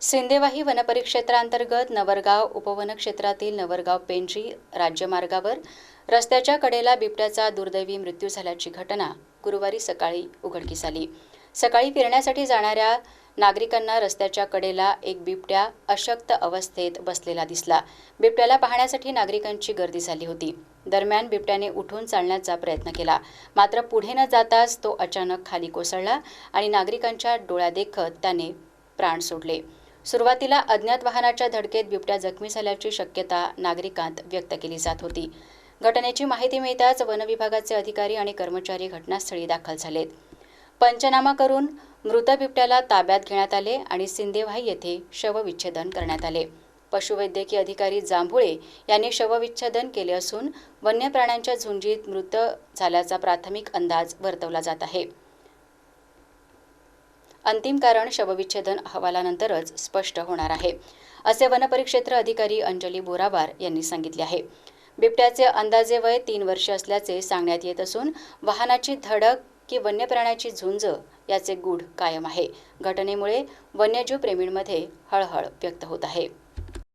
सिंदेवाही वनपरिक्षेत्रांतर्गत नवरगाव उपवनक्षेत्रातील नवरगाव पेंढरी राज्यमार्गावर रस्त्याच्या कडेला बिबट्याचा दुर्दैवी मृत्यू झाल्याची घटना गुरुवारी सकाळी उघडकीस आली। सकाळी फिरण्यासाठी जाणाऱ्या नागरिकांना रस्त्याच्या कडेला एक बिबट्या अशक्त अवस्थेत बसलेला दिसला। बिबट्याला पाहण्यासाठी नागरिकांची गर्दी झाली होती। दरम्यान बिबट्याने उठून चालण्याचा प्रयत्न केला, मात्र पुढे न जाताच तो अचानक खाली कोसळला आणि नागरिकांच्या डोळ्यादेखत त्याने प्राण सोडले। सुरुवातीला अज्ञात वाहनाच्या धडकेत बिबट्या जखमी झाल्याची शक्यता नागरिकांत व्यक्त केली जात होती। घटनेची माहिती मिळताच वन विभागाचे अधिकारी आणि कर्मचारी घटनास्थळी दाखल झालेत। पंचनामा करून मृत बिबट्याला ताब्यात घेण्यात आले आणि सिंदेवाही येथे शवविच्छेदन करण्यात आले। पशुवैद्यकीय अधिकारी जांभुळे यांनी शवविच्छेदन केले असून वन्य प्राण्यांच्या झुंजीत मृत झाल्याचा प्राथमिक अंदाज वर्तवला जात आहे। अंतिम कारण शवविच्छेदन अहवालानंतरच स्पष्ट होणार आहे, असे वनपरिक्षेत्र अधिकारी अंजली बोरावार यांनी सांगितले आहे। बिबट्याचे अंदाजे वय 3 वर्षे असल्याचे सांगण्यात येत असून वाहनाची धडक की वन्य प्राण्याची झुंज याचे गूढ कायम आहे। घटनेमुळे वन्यजीव प्रेमींमध्ये हळहळ व्यक्त होत आहे।